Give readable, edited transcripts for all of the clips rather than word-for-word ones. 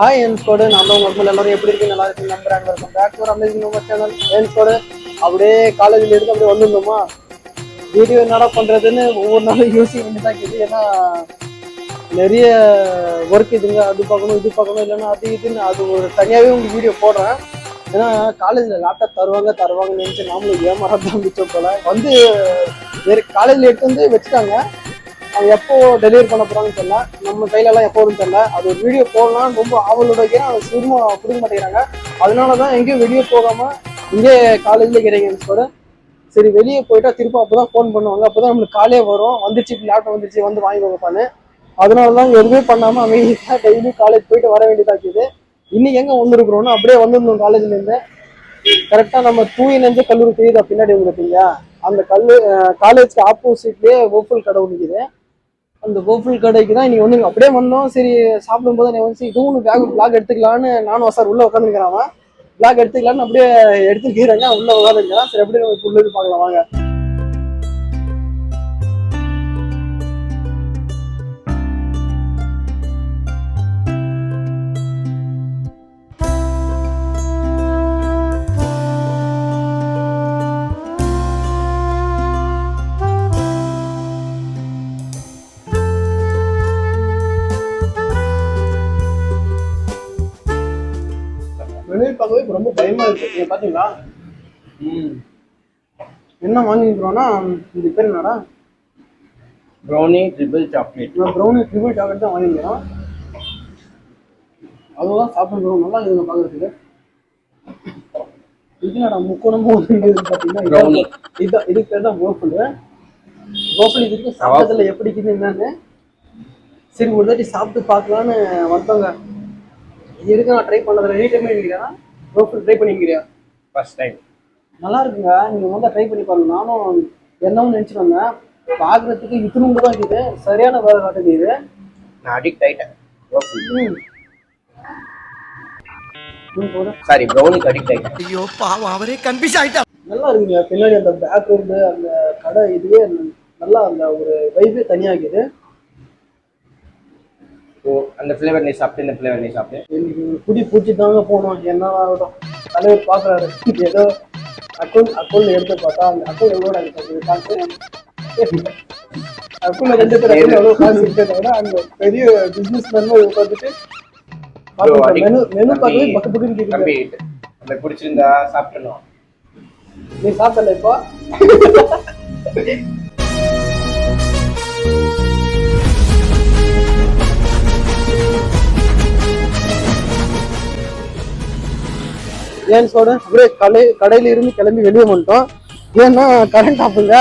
Hi என்ஸ்கோடு நான் உங்கள் எல்லாரும் எப்படி இருக்கு நல்லா இருக்கு நம்புறாங்க. வெல்கம் பேக் டு அமேசிங் நம்ம சேனல் என்ஸ்கோடு. அப்படியே காலேஜில் இருந்து அப்படியே வந்துருந்தோமா, வீடியோ என்னடா பண்ணுறதுன்னு ஒவ்வொரு நாளும் யோசிக்க வேண்டியதாக இருக்குது. ஏன்னா நிறைய ஒர்க் இதுங்க, அது பார்க்கணும் இது பார்க்கணும், இல்லைன்னா அது இதுன்னு அது ஒரு தனியாகவே உங்களுக்கு வீடியோ போடுறேன். ஏன்னா காலேஜில் லேப்டாப் தருவாங்கன்னு நினச்சி நாமளும் ஏமாறதான் மிச்சம் போல வந்து வேறு காலேஜில் எடுத்து வந்து வச்சுட்டாங்க. அவங்க எப்போ டெலிவரி பண்ண போறாங்கன்னு தெரியல, நம்ம கையிலலாம் எப்போ வரும்னு தெரியல. அது ஒரு வீடியோ போடலாம் ரொம்ப ஆவலோட வைக்கிறேன், அதை சும்மா கொடுக்க மாட்டேங்கிறாங்க. அதனாலதான் எங்கேயும் வெளியே போகாம இங்கே காலேஜ்ல இருக்கிறீங்க கூட. சரி வெளியே போயிட்டா திரும்ப அப்போதான் ஃபோன் பண்ணுவாங்க, அப்போதான் நம்மளுக்கு காலே வரும், வந்துச்சு லேப்டாப் வந்துச்சு வந்து வாங்கிக்கோங்கப்பான்னு. அதனாலதான் எதுவுமே பண்ணாம அமைதியா டெய்லி காலேஜ் போயிட்டு வர வேண்டியதா இருக்குது. இன்னைக்கு எங்க வந்துருக்குறோம்னா அப்படியே வந்துருந்தோம் காலேஜ்ல இருந்து. கரெக்டா நம்ம தூயிலேருந்து கல்லூரி தெரியுதா பின்னாடி உங்களுக்கு, அந்த காலேஜ்க்கு ஆப்போசிட்லயே ஓப்பல் கடை நிற்குது. அந்த கோகுல் கடைக்கு தான் நீங்க வந்து அப்படியே வந்தோம். சரி சாப்பிடும் போது வந்து இதுவும் பிளாக் எடுத்துக்கலான்னு நானும் சார் உள்ள உட்காந்துக்கிறான். பிளாக் எடுத்துக்கலான்னு அப்படியே எடுத்துக்கிறாங்க, உள்ள உட்காந்துக்கிறான். சரி எப்படி நம்ம உள்ளது பார்க்கலாம் வாங்க. வெளியே பார்க்கவே ரொம்ப பயமா இருக்கு. நீங்க பாத்தீங்களா என்ன வாங்கிக்கிறோம்னா, இது பேர் என்னடா, brownie triple chocolate. Brownie triple chocolate தான் வாங்கிக்கிறோம். அதுதான் சாப்பிடுறோம். நல்லா இதுங்க பார்க்கறதுக்கு. இதுலடா முக்கோணமும் பார்த்தீங்கன்னா இதுக்கு பேர் தான் கோகுல். கோகுல் இதுக்கு சாப்பிட்டதுல எப்படி இருக்குது என்னன்னு சரி ஒரு தாட்டி சாப்பிட்டு பார்க்கலான்னு வந்தோங்க. இது இருக்கு நான் ட்ரை பண்ணதில்ல. நீ ட்ரை பண்ணிக்கிறேன், கோகுல் ட்ரை பண்ணிக்கிறியா? First time. நல்லா இருக்குங்க, நீங்க வந்து ட்ரை பண்ணி பாருங்க. நானும் என்னன்னு நினைச்சிட்டு வந்தேன், பார்க்கறதுக்கு இத்தினு தான் இருக்குது, சரியான வேலை காட்டுது இது. நான் அடிக்ட் ஆயிட்டேன் சாரி ப்ரௌனிக்கு அடிக்ட் ஆயிட்டேன். ஐயோ பாவம், அவரே கன்ஃபியூஸ் ஆயிட்டா. நல்லா இருக்குங்க, பின்னாடி அந்த பேக்ரவுண்டு அந்த கடை இதுவே நல்லா அந்த ஒரு வைபே தனியாகுது. ஓ அந்த ஃப்ளேவர் நீ சாப்பிட்டு இந்த ஃப்ளேவர் நீ சாப்பிட்டு இன்னைக்கு குடி பூச்சி தாங்க போனோம். என்ன ஆகட்டும், தலைவர் பார்க்குறாரு. ஏதோ அக்கௌண்ட் எடுத்து பார்த்தா அந்த அக்கௌண்ட் எவ்வளோ காசு, அக்கௌண்ட் 2 பேர் எவ்வளோ காசு இருக்கிறத அந்த பெரிய பிஸ்னஸ் மேன் உட்காந்துட்டு மெனு பார்க்கவே பக்கு பக்குன்னு கேட்குது. நம்ம பிடிச்சிருந்தா சாப்பிடணும். நீ சாப்பிடல இப்போ? ஏன்னு சொல்ற, அப்படியே கடையில இருந்து கிளம்பி வெளியே வந்துட்டோம். ஏன்னா கரண்ட் ஆஃபுங்க.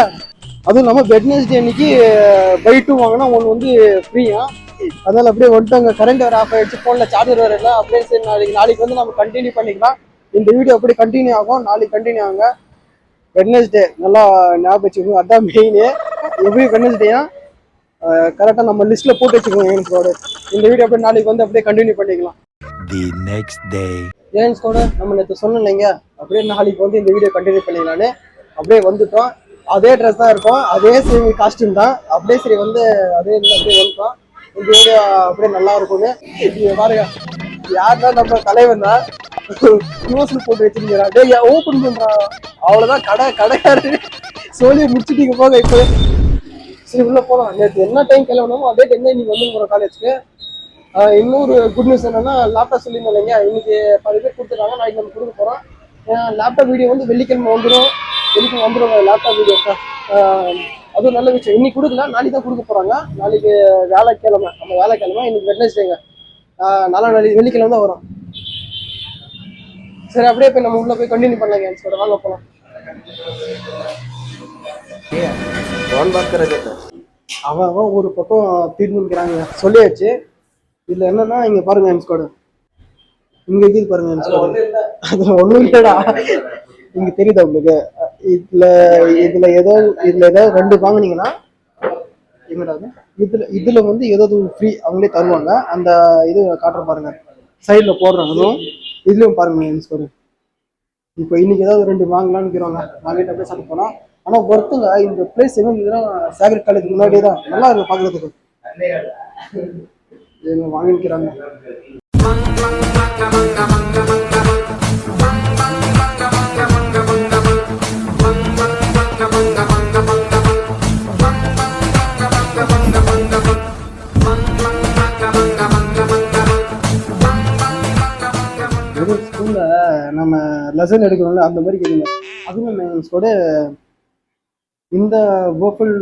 அதுவும் இல்லாமல் வெட்னஸ்டே அன்னைக்கு பை 2 வாங்கினா 1 வந்து ஃப்ரீயா. அதனால அப்படியே வந்துட்டோங்க. கரண்ட் வேறு ஆஃப் ஆயிடுச்சு, ஃபோனில் சார்ஜர் வேறு இல்லை. அப்படியே சரி நாளைக்கு வந்து நம்ம கண்டினியூ பண்ணிக்கலாம். இந்த வீடியோ அப்படியே கண்டினியூ ஆகும், நாளைக்கு கண்டினியூ ஆகுங்க. வெட்னஸ்டே நல்லா ஞாபகம் வச்சுக்கோங்க, அதான் மெயின். எப்படி வெட்னஸ்டேயா கரெக்டாக நம்ம லிஸ்ட்டில் போட்டு வச்சுக்கோங்க ஏன்ஸோட. இந்த வீடியோ அப்படியே நாளைக்கு வந்து அப்படியே கண்டினியூ பண்ணிக்கலாம். தி நெக்ஸ்ட் டே ஏன்ஸோட நம்ம நேற்று சொன்னீங்க அப்படியே நாளைக்கு வந்து இந்த வீடியோ கண்டினியூ பண்ணிக்கலான்னு அப்படியே வந்துட்டோம். அதே ட்ரெஸ் தான் இருக்கும், அதே சேம் காஸ்டியூம் தான். அப்படியே சரி வந்து அதே அப்படியே வந்துட்டோம். இந்த வீடியோ அப்படியே நல்லா இருக்கும்னு பாருங்க. யாருன்னா நம்ம தலைவன் தான் க்ளோஸ்ல போட்டு வச்சிருக்கிறா. டே ஓப்பன் பண்றான், அவ்வளோதான். கடைக்காரு சொல்லி முடிச்சுட்டீங்க போங்க. இப்போ சரி உள்ள போகலாம். நேற்று என்ன டைம் கிளம்பணுமோ அதே டைம் தான் இன்னைக்கு வந்து போகிறோம் காலேஜ்க்கு. இன்னொரு குட் நியூஸ் என்னன்னா, லேப்டாப் சொல்லியிருந்தோம் இல்லைங்க, இன்னைக்கு 10 பேர் கொடுத்துருக்காங்க, நாளைக்கு நம்ம கொடுக்க போகிறோம். லேப்டாப் வீடியோ வந்து வெள்ளிக்கிழமை வந்துடும் லேப்டாப் வீடியோ. அதுவும் நல்ல விஷயம். இன்னைக்கு கொடுக்கல, நாளைக்கு தான் கொடுக்க போகிறாங்க. நாளைக்கு வேலைக்கிழமை, நம்ம வேலைக்கிழமை, இன்னைக்கு வெட்னஸ்டேங்க. நாளைக்கு வெள்ளிக்கிழமை தான் வரும். சரி அப்படியே போய் நம்ம உள்ள போய் கண்டினியூ பண்ணலாங்க. சொல்ல வாங்க போகலாம். அவன் ஒரு பக்கம் தீர்ந்துக்கிறாங்க சொல்லியாச்சு. இதுல என்னன்னா இங்க பாருங்க என்ஸ்கோட, இங்க இருக்குது பாருங்க என்ஸ்கோட. அதுல ஒண்ணும் இல்லடா, இங்க தெரியுதா உங்களுக்கு? இதுல ஏதோ 2 வாங்கினீங்கன்னா இதுல வந்து ஏதாவது ஃப்ரீ அவங்களே தருவாங்க. அந்த இது காட்டுற பாருங்க, சைட்ல போடுறாங்க. அதுவும் இதுலயும் பாருங்க என்ஸ்கோட. இப்போ இன்னைக்கு ஏதாவது 2 வாங்கலாம்னு இருக்கிறாங்க, வாங்கிட்டு அப்படியே சாப்பிட்டு போனோம். ஆனா ஒருத்தங்க இந்த பிளேஸ் எங்க சேகர் காலேஜ் முன்னாடியே தான், நல்லா இருக்கு பாக்குறதுக்கு. வாங்கிக்கிறாங்க. ஸ்கூல்ல நம்ம லெசன் எடுக்கிறோம்ல அந்த மாதிரி கேட்குங்க. அதுவும் எங்களோட இந்த ஓப்பல்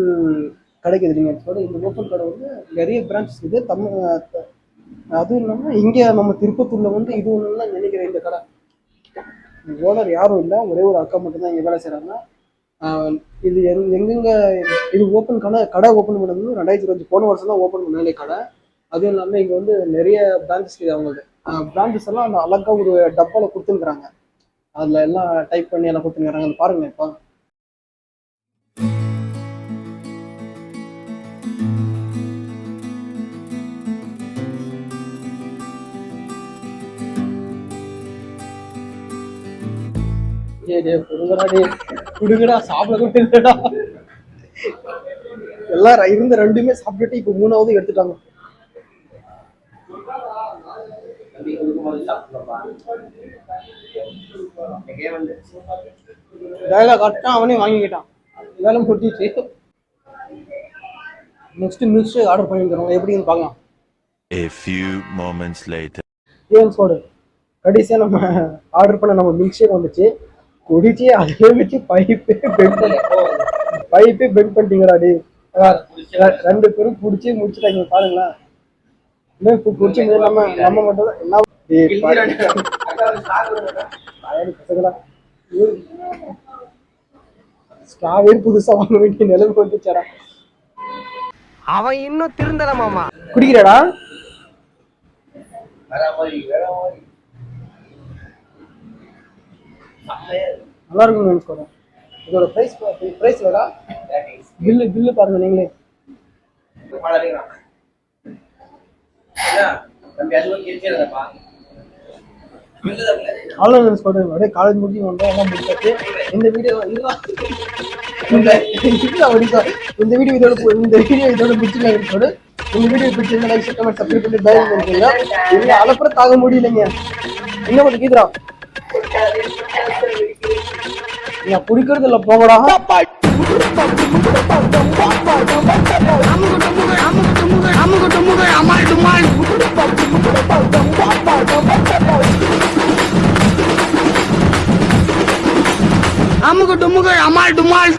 கிடைக்குது இல்லைங்க. இந்த ஓப்பல் கடை வந்து நிறைய பிரான்ச்சஸ் இருக்குது அதுவும் இல்லாமல் இங்கே நம்ம திருப்பத்தூர்ல வந்து இது ஒன்று தான் நினைக்கிறேன். இந்த கடை ஓனர் யாரும் இல்லை, ஒரே ஒரு அக்கா மட்டும்தான் இங்கே வேலை செய்கிறாங்க. இது எங்கெங்க இது கடை ஓப்பன் பண்ணது 2025 போன வருஷம் தான் ஓப்பன் பண்ணாலே கடை. அதுவும் இல்லாமல் இங்கே வந்து நிறைய பிரான்ச்சஸ் இருக்குது. அவங்களுக்கு பிரான்ச்சஸ் எல்லாம் அந்த அழகாக ஒரு டப்பாவில் கொடுத்துருக்குறாங்க. அதில் எல்லாம் டைப் பண்ணி எல்லாம் கொடுத்துருக்குறாங்க. அது பாருங்க இப்போ. குடுங்கடா சாப்பிட கொடுத்துடா. எல்லாம் இருந்த ரெண்டுமே சாப்பிட்டுட்டு இப்ப மூணாவது எடுத்துட்டாங்க. வேலை கரெக்டா அவனே வாங்கிக்கிட்டான். வேலை முடிச்சு நெக்ஸ்ட் மில்க் ஷேக் ஆர்டர் பண்ணிருக்கிறோம். எப்படின்னு பார்க்கலாம். A few moments later. சோடு கடைசியா நம்ம ஆர்டர் பண்ண நம்ம மில்க் ஷேக் வந்துச்சு. குடிச்சு அதே வச்சு பைப்பே பெண்ட் பண்ணிட்டீங்கடா. டே ரெண்டு பேரும் குடிச்சு முடிச்சுட்டாங்க. பாருங்களேன் குடிச்சு நம்ம மட்டும் தான் என்ன ஸ்டாவே புதுசா வாங்க வேண்டிய நிலைமை வந்துச்சாடா. அவன் இன்னும் திருந்தல மாமா. குடிக்கிறடா நல்லா இருக்கும் நினைச்சுக்கோங்க. இதோட பிரைஸ் வேடா பில்லு பாருங்க நீங்களே. அவ்வளோ நினைச்சுக்கோங்க. அப்படியே காலேஜ் முடிஞ்சு வந்தோம், எல்லாம் முடிச்சாச்சு. இந்த வீடியோ இதோட பிடிச்சிருக்காங்க. இந்த வீடியோ பிடிச்சிருந்தா லைக் ஷேர் கமெண்ட் சப்ஸ்கிரைப் பண்ணி பெல் ஐகான் பண்ணுங்க. இல்ல அலப்புறம் தாங்க முடியலைங்க. என்ன பண்ணி கீதுரா நான் குடிக்கிறது இல்ல போங்கடா. அமுக டுமுக அமால் டுமால்.